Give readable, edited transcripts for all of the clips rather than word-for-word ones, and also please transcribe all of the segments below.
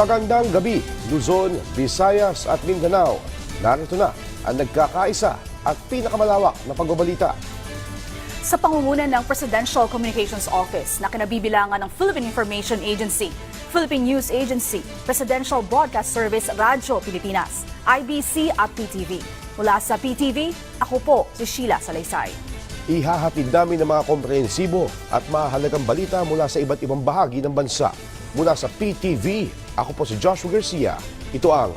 Magandang gabi, Luzon, Visayas at Mindanao. Narito na ang nagkakaisa at pinakamalawak na pagbabalita. Sa pangunguna ng Presidential Communications Office na kinabibilangan ng Philippine Information Agency, Philippine News Agency, Presidential Broadcast Service Radyo Pilipinas, IBC at PTV. Mula sa PTV, ako po si Sheila Salaysay. Ihahatid namin ng mga komprehensibo at mahalagang balita mula sa iba't ibang bahagi ng bansa. Mula sa PTV, ako po si Joshua Garcia. Ito ang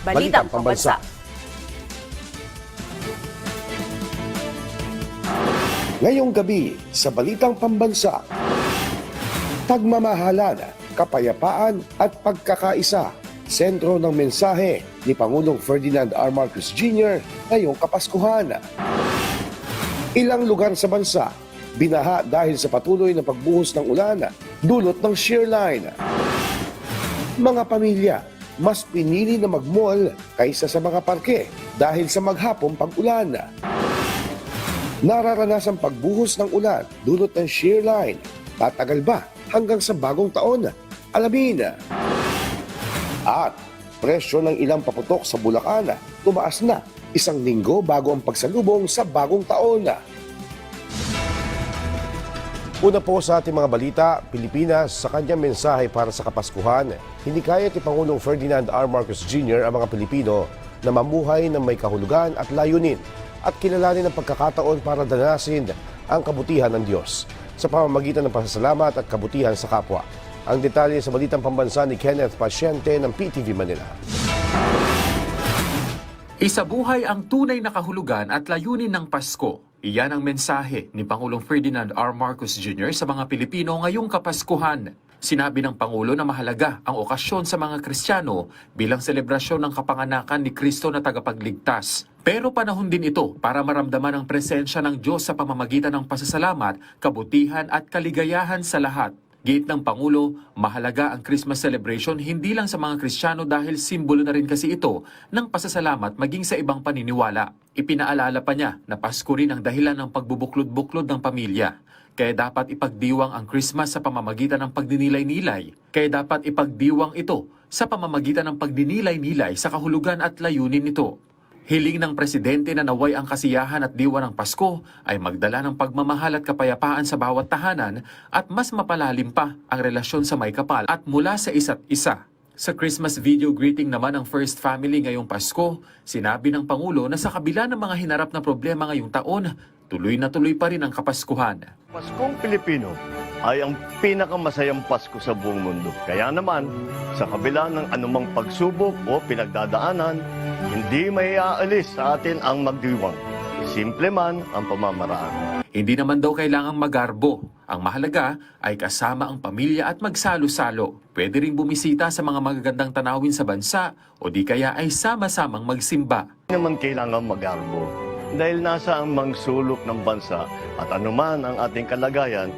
Balitang Pambansa. Ngayong gabi sa Balitang Pambansa, pagmamahalan, kapayapaan at pagkakaisa, sentro ng mensahe ni Pangulong Ferdinand R. Marcos Jr. ngayong Kapaskuhan. Ilang lugar sa bansa, binaha dahil sa patuloy na pagbuhos ng ulan, dulot ng shear line. Mga pamilya, mas pinili na mag-mall kaysa sa mga parke dahil sa maghapong pag-ulan. Nararanasang pagbuhos ng ulan dulot ng shear line. Tatagal ba hanggang sa bagong taon? Alamin. At presyo ng ilang paputok sa Bulacan tumaas na 1 linggo bago ang pagsalubong sa bagong taon. Una po sa ating mga balita, Pilipinas sa kanyang mensahe para sa Kapaskuhan, hindi kaya ni Pangulong Ferdinand R. Marcos Jr. ang mga Pilipino na mamuhay ng may kahulugan at layunin at kilalanin ang pagkakataon para danasin ang kabutihan ng Diyos sa pamamagitan ng pasasalamat at kabutihan sa kapwa. Ang detalye sa Balitang Pambansa ni Kenneth Pasyente ng PTV Manila. Isabuhay ang tunay na kahulugan at layunin ng Pasko. Iyan ang mensahe ni Pangulong Ferdinand R. Marcos Jr. sa mga Pilipino ngayong Kapaskuhan. Sinabi ng Pangulo na mahalaga ang okasyon sa mga Kristiyano bilang selebrasyon ng kapanganakan ni Kristo na tagapagligtas. Pero panahon din ito para maramdaman ang presensya ng Diyos sa pamamagitan ng pasasalamat, kabutihan at kaligayahan sa lahat. Giit ng Pangulo, mahalaga ang Christmas celebration hindi lang sa mga Kristiyano dahil simbolo na rin kasi ito ng pasasalamat maging sa ibang paniniwala. Ipinaalala pa niya na Pasko rin ang dahilan ng pagbubuklod-buklod ng pamilya. Kaya dapat ipagdiwang ang Christmas sa pamamagitan ng pagdinilay-nilay. Kaya dapat ipagdiwang ito sa pamamagitan ng pagdinilay-nilay sa kahulugan at layunin nito. Hiling ng Presidente na naway ang kasiyahan at diwa ng Pasko ay magdala ng pagmamahal at kapayapaan sa bawat tahanan at mas mapalalim pa ang relasyon sa may kapal at mula sa isa't isa. Sa Christmas video greeting naman ng First Family ngayong Pasko, sinabi ng Pangulo na sa kabila ng mga hinarap na problema ngayong taon, tuloy na tuloy pa rin ang Kapaskuhan. Paskong Pilipino ay ang pinakamasayang Pasko sa buong mundo. Kaya naman, sa kabila ng anumang pagsubok o pinagdadaanan, hindi may aalis sa atin ang magdiwang. Simple man ang pamamaraan. Hindi naman daw kailangang magarbo. Ang mahalaga ay kasama ang pamilya at magsalo-salo. Pwede rin bumisita sa mga magagandang tanawin sa bansa o di kaya ay sama-samang magsimba. Hindi naman kailangan magarbo. Dahil nasa ang sulok ng bansa at anuman ang ating kalagayan,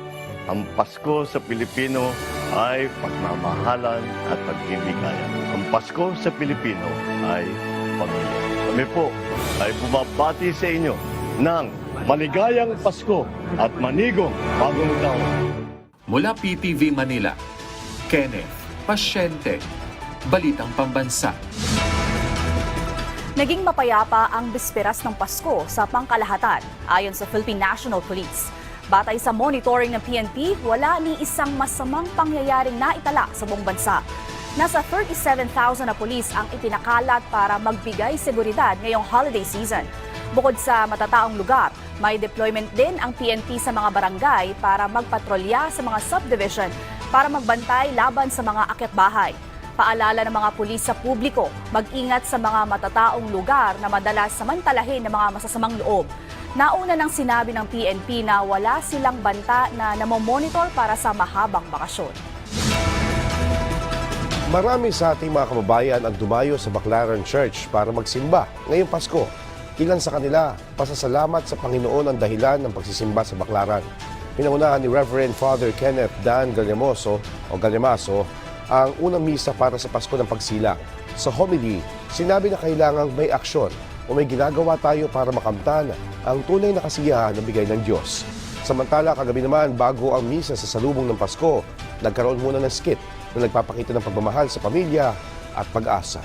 ang Pasko sa Pilipino ay pagmamahalan at pagbibigayan. Ang Pasko sa Pilipino ay pamilya. Kami po ay bumabati sa inyo ng maligayang Pasko at manigong bagong taon. Mula PTV Manila, Kenneth Pasyente, Balitang Pambansa. Naging mapayapa ang bisperas ng Pasko sa pangkalahatan ayon sa Philippine National Police. Batay sa monitoring ng PNP, wala ni isang masamang pangyayaring naitala sa buong bansa. Nasa 37,000 na pulis ang ipinakalat para magbigay seguridad ngayong holiday season. Bukod sa matataong lugar, may deployment din ang PNP sa mga barangay para magpatrolya sa mga subdivision para magbantay laban sa mga akyat-bahay. Paalala ng mga pulis sa publiko, mag-ingat sa mga matataong lugar na madalas samantalahin ng mga masasamang loob. Nauna nang sinabi ng PNP na wala silang banta na namomonitor para sa mahabang bakasyon. Marami sa ating mga kababayan ang dumayo sa Baclaran Church para magsimba ngayong Pasko. Ilan sa kanila, pasasalamat sa Panginoon ang dahilan ng pagsisimba sa Baclaran. Pinangunahan ni Reverend Father Kenneth Dan Gallamoso ang unang misa para sa Pasko ng Pagsilang. Sa homily, sinabi na kailangang may aksyon o may ginagawa tayo para makamtan ang tunay na kasiyahan na bigay ng Diyos. Samantala, kagabi naman, bago ang misa sa salubong ng Pasko, nagkaroon muna ng skit na nagpapakita ng pagmamahal sa pamilya at pag-asa.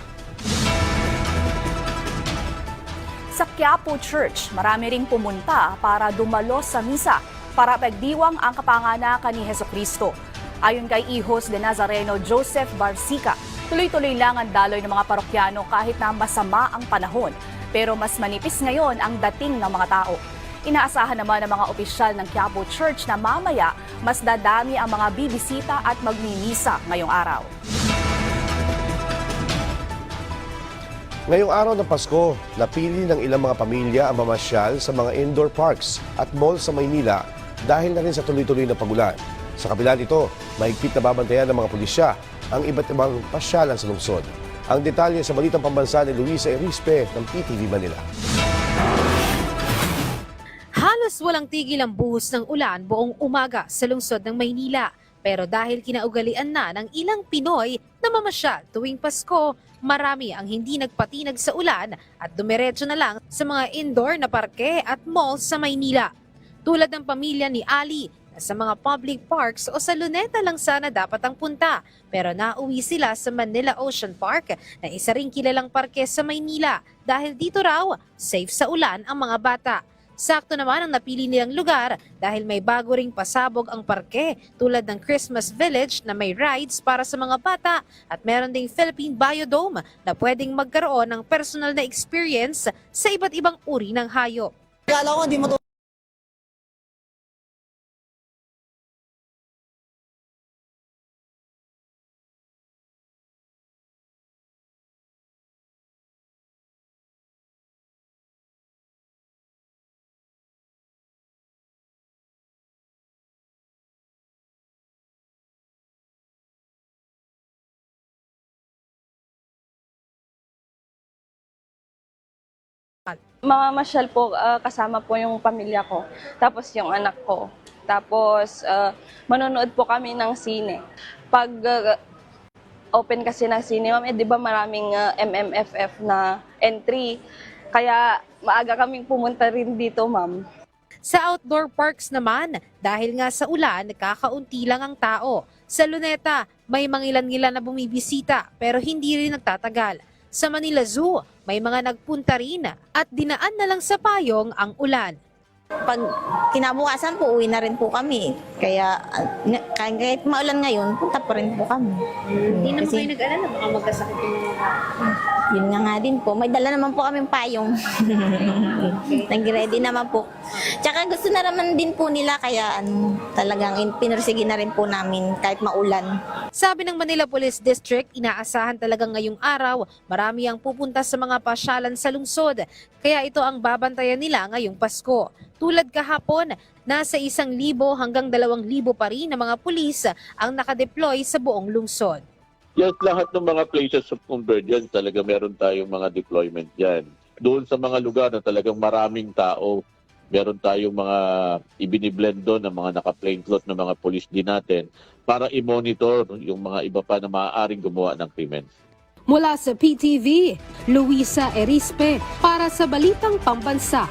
Sa Quiapo Church, marami ring pumunta para dumalo sa misa para pagdiwang ang kapanganakan ni Hesukristo. Ayon kay Hijos de Nazareno Joseph Barsica, tuloy-tuloy lang ang daloy ng mga parokyano kahit na masama ang panahon. Pero mas manipis ngayon ang dating ng mga tao. Inaasahan naman ng mga opisyal ng Quiapo Church na mamaya mas dadami ang mga bibisita at magmimisa ngayong araw. Ngayong araw ng Pasko, napili ng ilang mga pamilya ang mamasyal sa mga indoor parks at mall sa Maynila dahil na rin sa tuloy-tuloy na pagulan. Sa kabila nito, mahigpit na babantayan ng mga pulisya ang iba't ibang pasyalan sa lungsod. Ang detalye sa Balitang Pambansa ni Luisa Erispe ng PTV Manila. Halos walang tigil ang buhos ng ulan buong umaga sa lungsod ng Maynila. Pero dahil kinaugalian na ng ilang Pinoy na mamasyal tuwing Pasko, marami ang hindi nagpatinag sa ulan at dumiretso na lang sa mga indoor na parke at malls sa Maynila. Tulad ng pamilya ni Ali na sa mga public parks o sa Luneta lang sana dapat ang punta. Pero nauwi sila sa Manila Ocean Park na isa ring kilalang parke sa Maynila dahil dito raw safe sa ulan ang mga bata. Sakto naman ang napili nilang lugar dahil may bago ring pasabog ang parke tulad ng Christmas Village na may rides para sa mga bata at meron ding Philippine Biodome na pwedeng magkaroon ng personal na experience sa iba't ibang uri ng hayop. Kala ko hindi mo Mamamasyal po, kasama po yung pamilya ko, tapos yung anak ko. Tapos manonood po kami ng sine. Pag open kasi ng sine, ma'am, di ba maraming MMFF na entry. Kaya maaga kaming pumunta rin dito, ma'am. Sa outdoor parks naman, dahil nga sa ulan, kakaunti lang ang tao. Sa Luneta, may mangilan-ngilan na bumibisita pero hindi rin nagtatagal. Sa Manila Zoo, may mga nagpunta rin at dinaan na lang sa payong ang ulan. pag kinabukasan po, uwi na rin po kami. Kaya kahit maulan ngayon, punta pa rin po kami. Hindi naman kayo nag-alala, baka magkasakit yung mga... Yun nga din po. May dala naman po kaming payong. Nag-ready naman po. Tsaka gusto na naman din po nila, kaya talagang pinursige na rin po namin kahit maulan. Sabi ng Manila Police District, inaasahan talagang ngayong araw, marami ang pupunta sa mga pasyalan sa lungsod. Kaya ito ang babantayan nila ngayong Pasko. Tulad kahapon, nasa 1,000 hanggang 2,000 pa rin na mga pulis ang nakadeploy sa buong lungsod. Yes, lahat ng mga places of convergence talaga meron tayong mga deployment dyan. Doon sa mga lugar na talagang maraming tao, meron tayong mga ibiniblend doon ng mga naka-plainclothes na mga police din natin para i-monitor yung mga iba pa na maaaring gumawa ng krimen. Mula sa PTV, Luisa Erispe para sa Balitang Pambansa.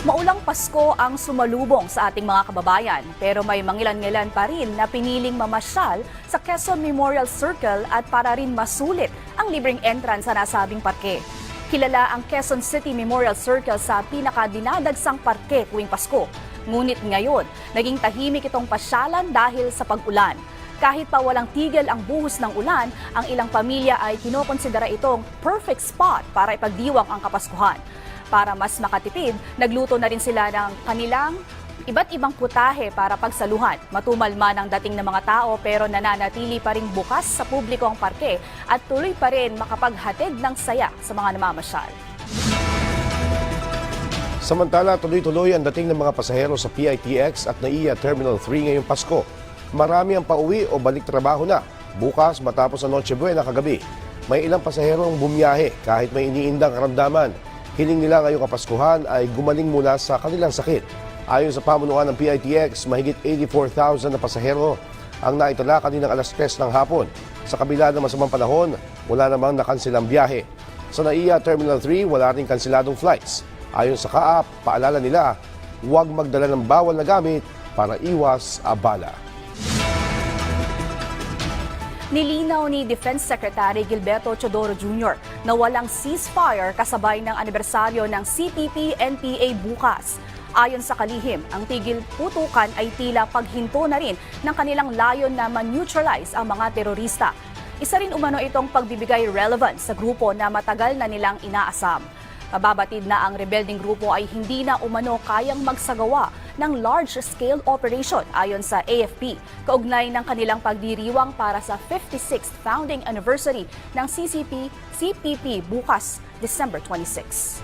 Maulang Pasko ang sumalubong sa ating mga kababayan, pero may mangilan-ngilan pa rin na piniling mamasyal sa Quezon Memorial Circle at para rin masulit ang libreng entrance sa nasabing parke. Kilala ang Quezon City Memorial Circle sa pinakadinadagsang parke tuwing Pasko. Ngunit ngayon, naging tahimik itong pasyalan dahil sa pag-ulan. Kahit pa walang tigil ang buhos ng ulan, ang ilang pamilya ay kinokonsidera itong perfect spot para ipagdiwang ang Kapaskuhan. Para mas makatipid, nagluto na rin sila ng kanilang iba't ibang putahe para pagsaluhan. Matumal man ang dating ng mga tao pero nananatili pa rin bukas sa publiko ang parke at tuloy pa rin makapaghatid ng saya sa mga namamasyal. Samantala, tuloy-tuloy ang dating ng mga pasahero sa PITX at NAIA Terminal 3 ngayong Pasko. Marami ang pauwi o balik trabaho na. Bukas matapos ang Noche Buena kagabi, may ilang pasahero ang bumiyahe kahit may iniindang karamdaman. Hiling nila ngayong Kapaskuhan ay gumaling mula sa kanilang sakit. Ayon sa pamunuan ng PITX, mahigit 84,000 na pasahero ang naitala kaninang alas 3 ng hapon. Sa kabila ng masamang panahon, wala namang nakansilang biyahe. Sa NAIA Terminal 3, wala rin kansiladong flights. Ayon sa CAAP, paalala nila, huwag magdala ng bawal na gamit para iwas abala. Nilinaw ni Defense Secretary Gilberto Teodoro Jr. na walang ceasefire kasabay ng anibersaryo ng CPP-NPA bukas. Ayon sa kalihim, ang tigil putukan ay tila paghinto na rin ng kanilang layon na man-neutralize ang mga terorista. Isa rin umano itong pagbibigay relevance sa grupo na matagal na nilang inaasam. Mababatid na ang rebelding grupo ay hindi na umano kayang magsagawa ng large-scale operation ayon sa AFP, kaugnay ng kanilang pagdiriwang para sa 56th founding anniversary ng CPP bukas, December 26.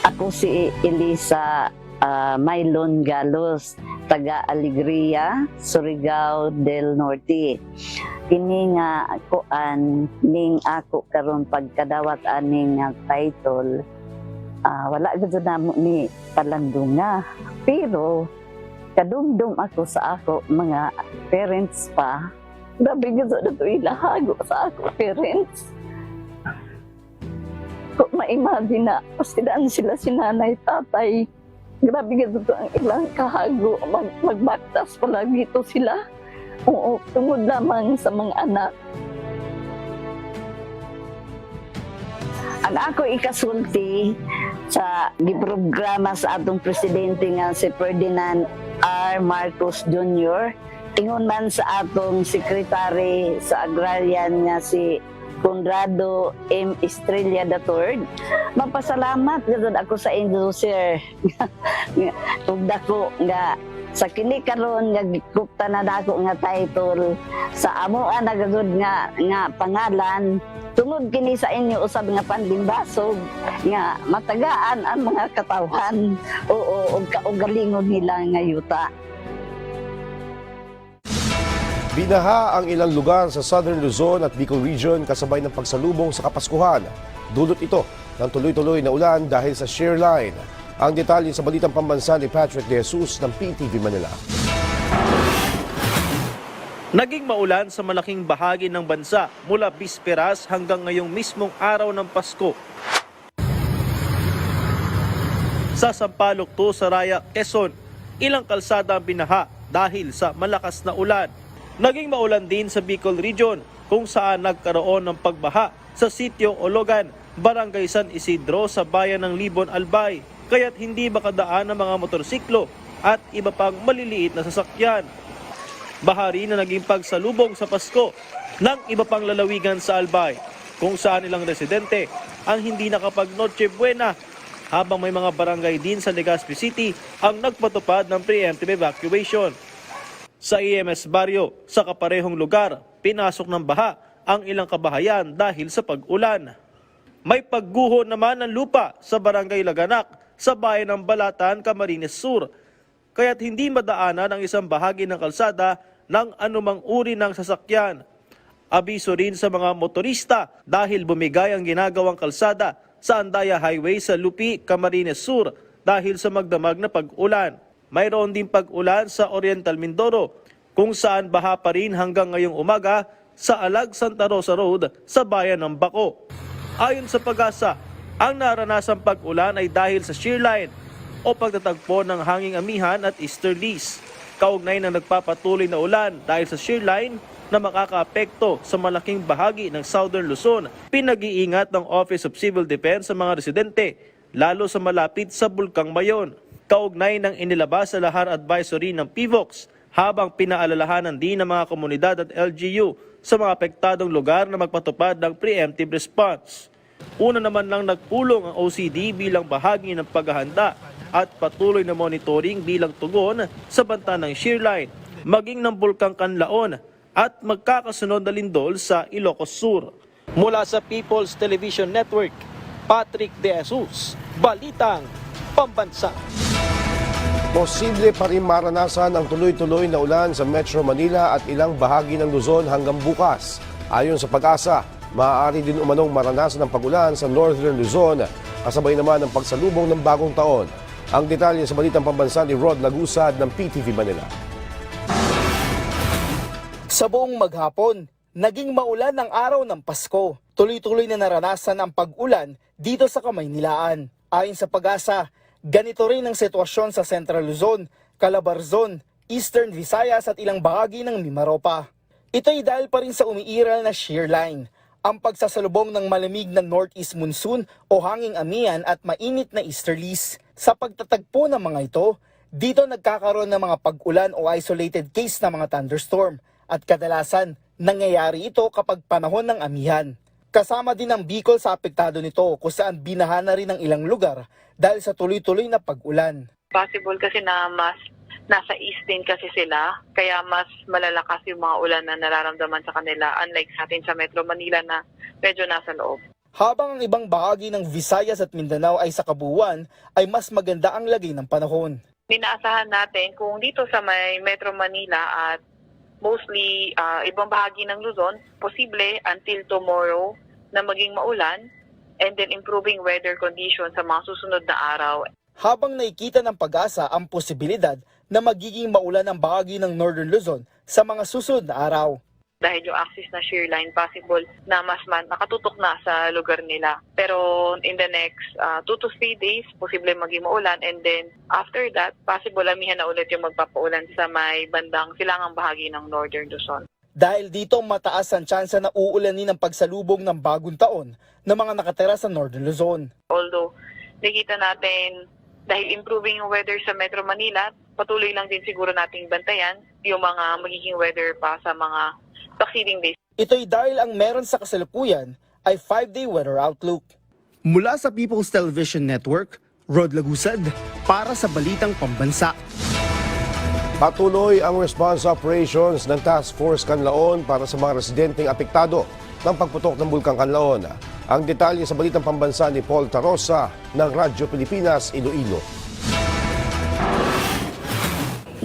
Ako si Elisa Maylon Galos, taga Alegria, Surigao del Norte. Kini nga kuan ning ako karon pagkadawat aning title, wala gud na mo ni palandunga. Pero kadumdum ako sa ako mga parents pa. Grabe gud na to ilahago sa ako parents. Kung ma-imagine na pasidaan sila si nanay, tatay, grabe ganito ang ilang kahago, magbaktas palagi ito sila. Oo, tungod lamang sa mga anak. Ang ako ikasulti sa giprograma sa atong presidente nga si Ferdinand R. Marcos Jr., ingon man sa atong sekretary sa agrarian nga si Conrado M. Estrella III. Mapasalamat gud ako sa inyo, sir. Tugda ko nga sa kini karon nga gikupta na dako nga title sa amo na gud nga pangalan tungod kini sa inyo usab nga panlimbasog nga matagaan ang mga katawhan o kaugalingon nila nga yuta. Binaha ang ilang lugar sa Southern Luzon at Bicol Region kasabay ng pagsalubong sa Kapaskuhan. Dulot ito ng tuloy-tuloy na ulan dahil sa shear line. Ang detalye sa balitang pambansa ni Patrick De Jesus ng PTV Manila. Naging maulan sa malaking bahagi ng bansa mula bisperas hanggang ngayong mismong araw ng Pasko. Sa Sampaloc to Saraya, Quezon, ilang kalsada ang binaha dahil sa malakas na ulan. Naging maulan din sa Bicol Region kung saan nagkaroon ng pagbaha sa sitio Ologan, Barangay San Isidro sa bayan ng Libon, Albay, kaya't hindi makadaan ang mga motorsiklo at iba pang maliliit na sasakyan. Bahari na naging pagsalubong sa Pasko ng iba pang lalawigan sa Albay kung saan ilang residente ang hindi nakapag Noche Buena habang may mga barangay din sa Legazpi City ang nagpatupad ng preemptive evacuation. Sa EMS Barrio, sa kaparehong lugar, pinasok ng baha ang ilang kabahayan dahil sa pag-ulan. May pagguho naman ng lupa sa Barangay Laganak sa bayan ng Balatan, Camarines Sur, kaya't hindi madaanan ang isang bahagi ng kalsada ng anumang uri ng sasakyan. Abiso rin sa mga motorista dahil bumigay ang ginagawang kalsada sa Andaya Highway sa Lupi, Camarines Sur dahil sa magdamag na pag-ulan. Mayroon din pag-ulan sa Oriental Mindoro kung saan baha pa rin hanggang ngayong umaga sa Alag Santa Rosa Road sa bayan ng Baco. Ayon sa Pag-asa, ang naranasang pag-ulan ay dahil sa shear line o pagtatagpo ng hanging amihan at easterlies. Kaugnay ng nagpapatuloy na ulan dahil sa shear line na makakaapekto sa malaking bahagi ng Southern Luzon, pinag-iingat ng Office of Civil Defense sa mga residente, lalo sa malapit sa Bulkang Mayon. Kaugnay ng inilabas sa Lahar Advisory ng PIVOX, habang pinaalalahanan din ng mga komunidad at LGU sa mga apektadong lugar na magpatupad ng preemptive response. Una naman lang nagpulong ang OCD bilang bahagi ng paghahanda at patuloy na monitoring bilang tugon sa banta ng shear line, maging ng Bulkang Kanlaon at magkakasunod na lindol sa Ilocos Sur. Mula sa People's Television Network, Patrick De Jesus, Balitang Pambansa. Posible pa rin maranasan ang tuloy-tuloy na ulan sa Metro Manila at ilang bahagi ng Luzon hanggang bukas. Ayon sa Pag-asa, maaari din umanong maranasan ang pag-ulan sa Northern Luzon, kasabay naman ang pagsalubong ng bagong taon. Ang detalye sa Balitang Pambansa ni Rod Lagusad ng PTV Manila. Sa buong maghapon, naging maulan ang araw ng Pasko. tuloy-tuloy na naranasan ang pag-ulan dito sa Kamaynilaan. Ayon sa Pag-asa, ganito rin ang sitwasyon sa Central Luzon, Calabarzon, Eastern Visayas at ilang bahagi ng Mimaropa. Ito'y dahil pa rin sa umiiral na shear line, ang pagsasalubong ng malamig na northeast monsoon o hanging amihan at mainit na easterlies. Sa pagtatagpo ng mga ito, dito nagkakaroon ng mga pag-ulan o isolated case na mga thunderstorm at kadalasan nangyayari ito kapag panahon ng amihan. Kasama din ang Bicol sa apektado nito kung saan binaha na rin ang ilang lugar dahil sa tuloy-tuloy na pag-ulan. Possible kasi na mas nasa east din kasi sila, kaya mas malalakas yung mga ulan na nararamdaman sa kanila unlike sa atin sa Metro Manila na medyo nasa loob. Habang ang ibang bahagi ng Visayas at Mindanao ay sa kabuuan, ay mas maganda ang lagay ng panahon. Inaasahan natin kung dito sa may Metro Manila at mostly ibang bahagi ng Luzon, posible until tomorrow na maging maulan and then improving weather conditions sa mga susunod na araw. Habang nakikita ng Pag-asa ang posibilidad na magiging maulan ang bahagi ng Northern Luzon sa mga susunod na araw. Dahil yung axis na shear line, possible na mas nakatutok na sa lugar nila. Pero in the next 2 to 3 days, posible maging maulan. And then after that, possible amihan na ulit yung magpapaulan sa may bandang silangang bahagi ng Northern Luzon. Dahil dito mataas ang tsansa na uulanin ang pagsalubong ng bagong taon ng mga nakatira sa Northern Luzon. Although nakita natin dahil improving yung weather sa Metro Manila, patuloy lang din siguro nating bantayan yung mga magiging weather pa sa mga succeeding days. Ito'y dahil ang meron sa kasalukuyan ay 5-day weather outlook. Mula sa People's Television Network, Rod Lagusad, para sa Balitang Pambansa. Patuloy ang response operations ng Task Force Canlaon para sa mga residenteng apektado ng pagputok ng Bulkang Canlaon. Ang detalye sa Balitang Pambansa ni Paul Tarosa ng Radyo Pilipinas, Iloilo.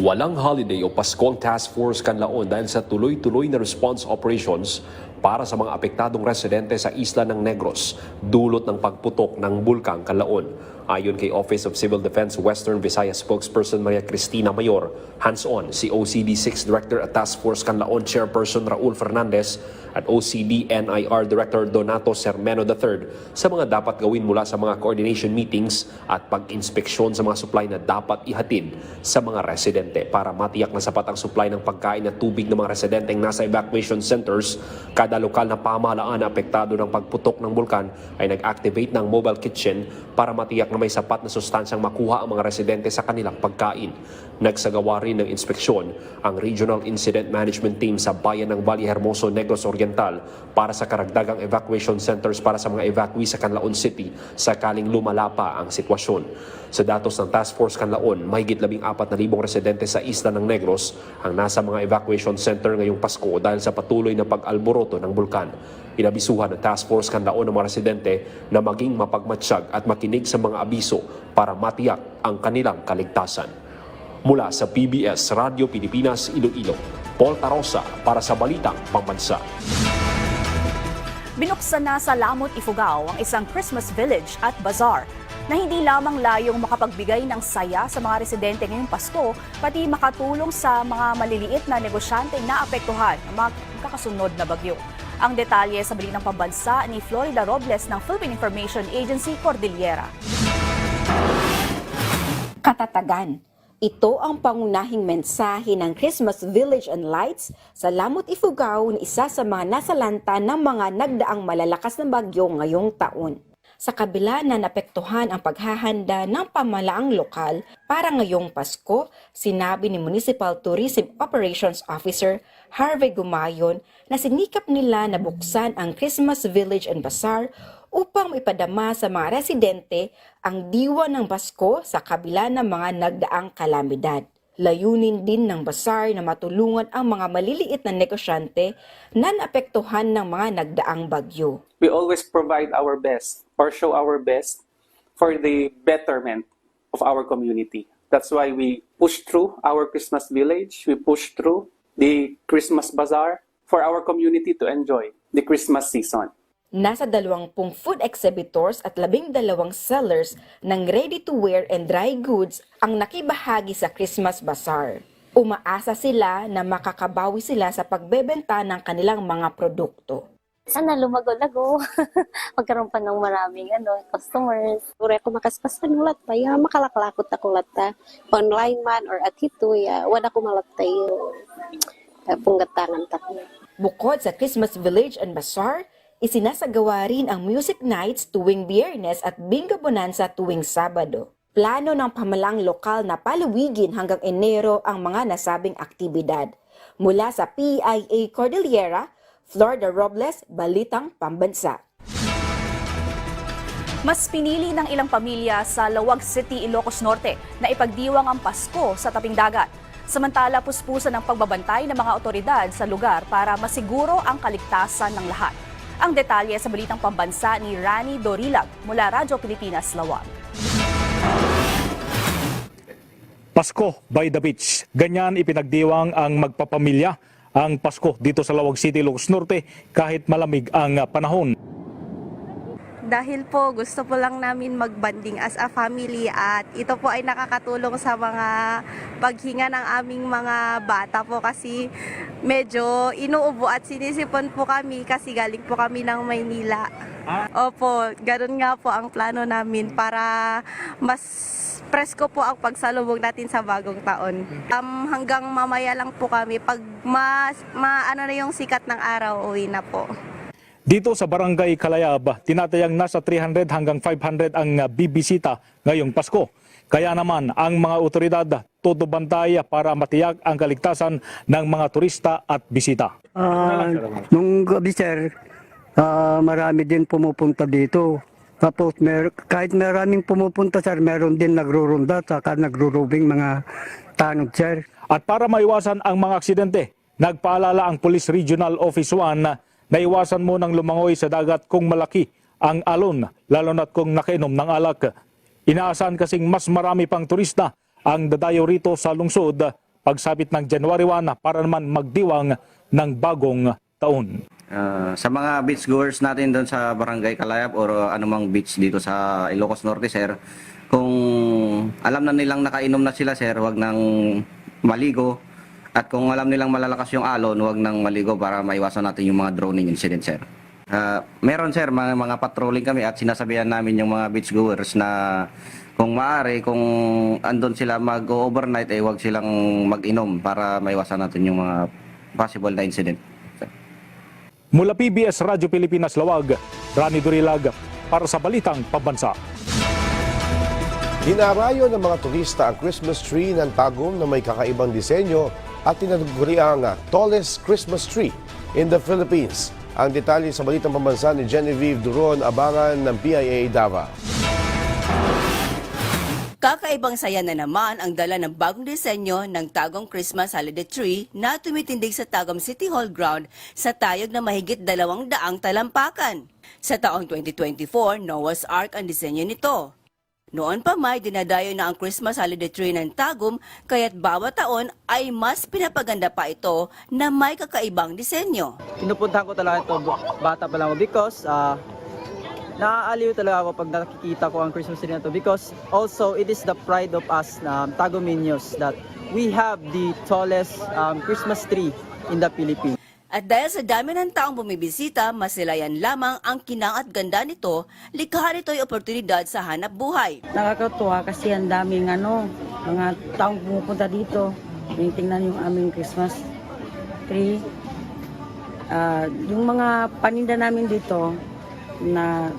Walang holiday o Pasko ang Task Force Canlaon dahil sa tuloy-tuloy na response operations para sa mga apektadong residente sa isla ng Negros, dulot ng pagputok ng Bulkang Canlaon. Ayon kay Office of Civil Defense Western Visayas spokesperson Maria Cristina Mayor, hands-on si OCD 6 Director at Task Force Canlaon Chairperson Raul Fernandez at OCD NIR Director Donato Sermeno III sa mga dapat gawin mula sa mga coordination meetings at pag-inspeksyon sa mga supply na dapat ihatid sa mga residente para matiyak na sapat ang supply ng pagkain at tubig ng mga residenteng nasa evacuation centers. Kada lokal na pamahalaan na apektado ng pagputok ng bulkan ay nag-activate ng mobile kitchen para matiyak na may sapat na sustansyang makuha ang mga residente sa kanilang pagkain. Nagsagawa rin ng inspeksyon ang Regional Incident Management Team sa bayan ng Valle Hermoso, Negros Oriental para sa karagdagang evacuation centers para sa mga evacuee sa Canlaon City sakaling lumala pa ang sitwasyon. Sa datos ng Task Force Canlaon, mahigit 14,000 residente sa isla ng Negros ang nasa mga evacuation center ngayong Pasko dahil sa patuloy na pag-alboroto ng bulkan. Inabisuhan ng Task Force Canlaon ng mga residente na maging mapagmatsyag at makinig sa mga abiso para matiyak ang kanilang kaligtasan. Mula sa PBS Radio Pilipinas, Iloilo, Paul Tarosa para sa Balitang Pambansa. Binuksan na sa Lamot, Ifugao ang isang Christmas village at bazaar na hindi lamang layong makapagbigay ng saya sa mga residente ngayong Pasko, pati makatulong sa mga maliliit na negosyante na apektuhan ng mga kakasunod na bagyo. Ang detalye sa Balitang Pambansa ni Florida Robles ng Philippine Information Agency, Cordillera. Katatagan. Ito ang pangunahing mensahe ng Christmas Village and Lights sa Lamot, Ifugao na isa sa mga nasalanta ng mga nagdaang malalakas na bagyo ngayong taon. Sa kabila na napektuhan ang paghahanda ng pamalaang lokal para ngayong Pasko, sinabi ni Municipal Tourism Operations Officer Harvey Gumayon na sinikap nila na buksan ang Christmas Village and Bazaar upang maipadama sa mga residente ang diwa ng Pasko sa kabila ng mga nagdaang kalamidad. Layunin din ng bazaar na matulungan ang mga maliliit na negosyante na naapektuhan ng mga nagdaang bagyo. We always provide our best or show our best for the betterment of our community. That's why we push through our Christmas village, we push through the Christmas bazaar for our community to enjoy the Christmas season. Nasa 20 food exhibitors at 12 sellers ng ready-to-wear and dry goods ang nakibahagi sa Christmas Bazaar. Umaasa sila na makakabawi sila sa pagbebenta ng kanilang mga produkto. Sana lumago-lago. Magkaroon pa ng maraming customers. Ure ko makaspasan ulat pa, ya makalaklakot ako lata. Online man or at hito, ya wala ko malatay punggatangan takmo. Bukod sa Christmas Village and Bazaar, isinasagawa rin ang music nights tuwing Biyernes at bingo bonanza tuwing Sabado. Plano ng pamalang lokal na palawigin hanggang Enero ang mga nasabing aktibidad. Mula sa PIA Cordillera, Florida Robles, Balitang Pambansa. Mas pinili ng ilang pamilya sa Lawag City, Ilocos Norte na ipagdiwang ang Pasko sa tabing dagat. Samantala, puspusan ng pagbabantay ng mga otoridad sa lugar para masiguro ang kaligtasan ng lahat. Ang detalye sa Balitang Pambansa ni Rani Dorilag mula Radyo Pilipinas, Lawag. Pasko by the beach. Ganyan ipinagdiwang ang magpapamilya ang Pasko dito sa Lawag City, Ilocos Norte kahit malamig ang panahon. Dahil po gusto po lang namin magbanding as a family at ito po ay nakakatulong sa mga paghinga ng aming mga bata po kasi medyo inuubo at sinisipon po kami kasi galing po kami ng Maynila. Opo, ganun nga po ang plano namin para mas presko po ang pagsalubong natin sa bagong taon. Hanggang mamaya lang po kami. Pag na yung sikat ng araw, uwi na po. Dito sa Barangay Kalayab, tinatayang nasa 300 hanggang 500 ang bibisita ngayong Pasko. Kaya naman ang mga otoridad tutubantay para matiyak ang kaligtasan ng mga turista at bisita. Nung gabi sir, marami din pumupunta dito. Tapos kahit maraming pumupunta sir, meron din nagrurunda saka nagrurubing mga tanod sir. At para maiwasan ang mga aksidente, nagpaalala ang Police Regional Office 1 na iwasan mo ng lumangoy sa dagat kung malaki ang alon, lalo na't kung nakainom ng alak. Inaasahan kasing mas marami pang turista ang dadayo rito sa lungsod pagsapit ng January 1 para naman magdiwang ng bagong taon. Sa mga beachgoers natin doon sa Barangay Kalayab o anumang beach dito sa Ilocos Norte, sir, kung alam na nilang nakainom na sila, sir, wag nang maligo. At kung alam nilang malalakas yung alon, wag nang maligo para maiwasan natin yung mga drowning incident, sir. Meron, sir, mga patrolling kami at sinasabihan namin yung mga beachgoers na kung maaari, kung andun sila mag-overnight, wag silang mag-inom para maiwasan natin yung mga possible na incident. Mula PBS Radyo Pilipinas Lawag, Rani Dorilag para sa Balitang Pambansa. Dinarayo ng mga turista ang Christmas tree ng Tagum na may kakaibang disenyo at tinaguri ang tallest Christmas tree in the Philippines. Ang detalye sa Balitang Pambansa ni Genevieve Duron, abangan ng PIA Davao. Kakaibang saya na naman ang dala ng bagong disenyo ng Tagum Christmas Holiday Tree na tumitindig sa Tagum City Hall ground sa tayog na mahigit 200 talampakan. Sa taong 2024, Noah's Ark ang disenyo nito. Noon pa may dinadayo na ang Christmas Holiday Tree ng Tagum kaya't bawat taon ay mas pinapaganda pa ito na may kakaibang disenyo. Pinupuntahan ko talaga ito bata pa lang because naaaliw talaga ako pag nakikita ko ang Christmas tree na ito because also it is the pride of us Tagumeños that we have the tallest Christmas tree in the Philippines. At dahil sa dami ng taong bumibisita, masilayan lamang ang kinang at ganda nito, likha nito'y oportunidad sa hanap buhay. Nakakatuwa kasi ang daming mga taong pumupunta dito. Tingnan yung aming Christmas tree. Yung mga paninda namin dito na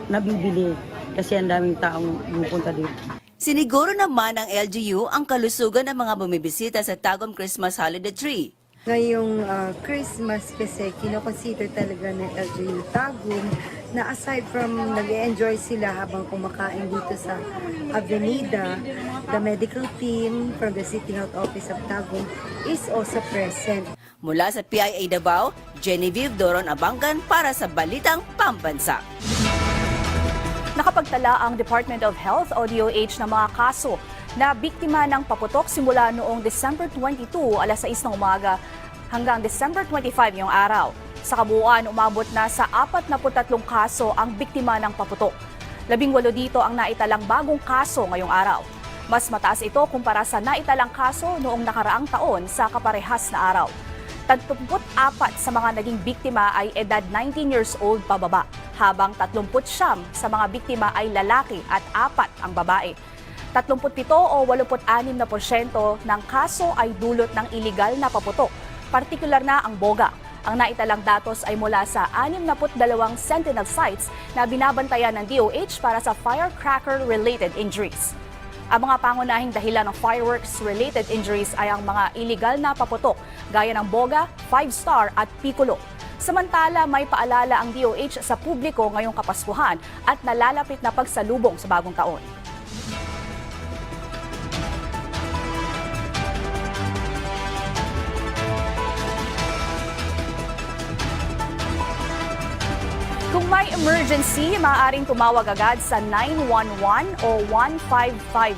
nabibili kasi ang daming taong pumupunta dito. Siniguro naman ng LGU ang kalusugan ng mga bumibisita sa Tagum Christmas Holiday Tree. Ngayong Christmas kasi kinoconsider talaga ng LGU Tagum na aside from nag-enjoy sila habang kumakain dito sa Avenida, the medical team from the City Health Office of Tagum is also present. Mula sa PIA Davao, Genevieve Doron Abangan para sa Balitang Pambansa. Nakapagtala ang Department of Health o DOH ng mga kaso na biktima ng paputok simula noong December 22 alas 6 ng umaga hanggang December 25 yung araw. Sa kabuuan, umabot na sa 43 kaso ang biktima ng paputok. 18 dito ang naitalang bagong kaso ngayong araw. Mas mataas ito kumpara sa naitalang kaso noong nakaraang taon sa kaparehas na araw. 34 sa mga naging biktima ay edad 19 years old pababa, habang 39 sa mga biktima ay lalaki at 4 ang babae. 37 o 86% ng kaso ay dulot ng iligal na paputok, partikular na ang boga. Ang naitalang datos ay mula sa 62 Sentinel sites na binabantayan ng DOH para sa firecracker-related injuries. Ang mga pangunahing dahilan ng fireworks-related injuries ay ang mga iligal na paputok, gaya ng boga, 5-star at piccolo. Samantala, may paalala ang DOH sa publiko ngayong Kapaskuhan at nalalapit na pagsalubong sa bagong taon. Kung may emergency, maaaring tumawag agad sa 911 o 155.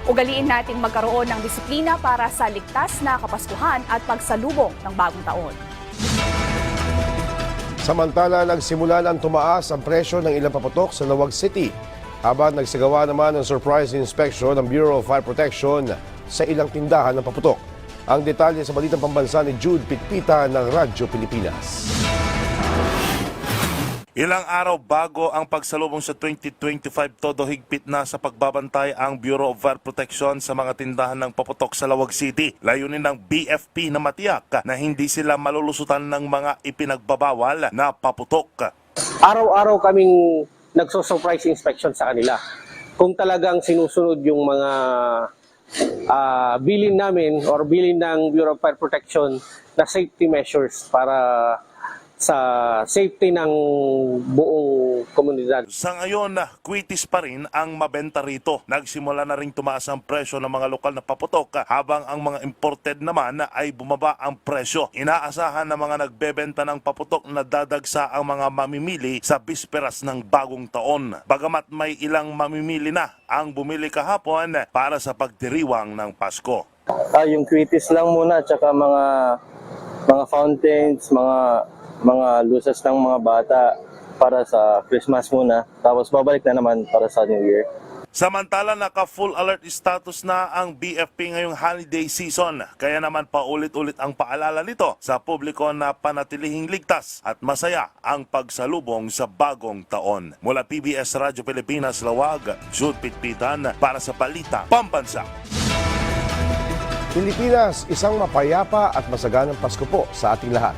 Ugaliin nating magkaroon ng disiplina para sa ligtas na Kapaskuhan at pagsalubong ng bagong taon. Samantala, nagsimula ng tumaas ang presyo ng ilang paputok sa Lawag City, habang nagsagawa naman ng surprise inspection ng Bureau of Fire Protection sa ilang tindahan ng paputok. Ang detalye sa Balitang Pambansa ni Jude Pitpita ng Radyo Pilipinas. Ilang araw bago ang pagsalubong sa 2025, todo higpit na sa pagbabantay ang Bureau of Fire Protection sa mga tindahan ng paputok sa Lawag City. Layunin ng BFP na matiyak na hindi sila malulusutan ng mga ipinagbabawal na paputok. Araw-araw kaming nagso-surprise inspection sa kanila. Kung talagang sinusunod yung mga bilin namin or bilin ng Bureau of Fire Protection na safety measures para sa safety ng buong komunidad. Sa ngayon, kwitis pa rin ang mabenta rito. Nagsimula na rin tumaas ang presyo ng mga lokal na paputok, habang ang mga imported naman ay bumaba ang presyo. Inaasahan ng mga nagbebenta ng paputok na dadagsa ang mga mamimili sa bisperas ng bagong taon. Bagamat may ilang mamimili na ang bumili kahapon para sa pagdiriwang ng Pasko. Yung kwitis lang muna, tsaka mga fountains, mga lusas ng mga bata para sa Christmas muna, tapos babalik na naman para sa New Year. Samantala, naka-full alert status na ang BFP ngayong holiday season. Kaya naman paulit-ulit ang paalala nito sa publiko na panatilihing ligtas at masaya ang pagsalubong sa bagong taon. Mula PBS Radyo Pilipinas, Lawag, Jude Pitpitan para sa Balita Pambansa. Pilipinas, isang mapayapa at masaganang Pasko po sa ating lahat.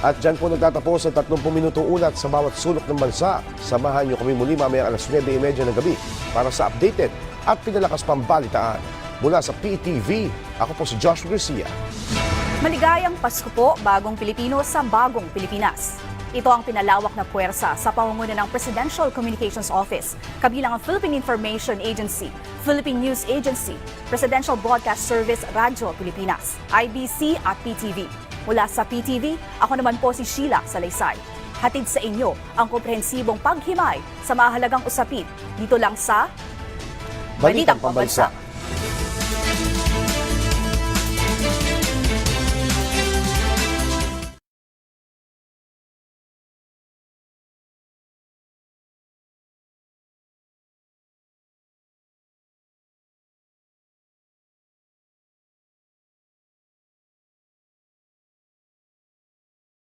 At dyan po nagtatapos ang 30 minutong ulat sa bawat sulok ng bansa. Samahan niyo kami muli mamaya alas 9:30 ng gabi para sa updated at pinalakas pang balitaan. Mula sa PTV, ako po si Joshua Garcia. Maligayang Pasko po, bagong Pilipino sa bagong Pilipinas. Ito ang pinalawak na puwersa sa pamumuno ng Presidential Communications Office, kabilang ang Philippine Information Agency, Philippine News Agency, Presidential Broadcast Service Radyo Pilipinas, IBC at PTV. Mula sa PTV, ako naman po si Sheila Salaysay. Hatid sa inyo ang komprehensibong paghimay sa mahalagang usapin dito lang sa Balitang Pambansa.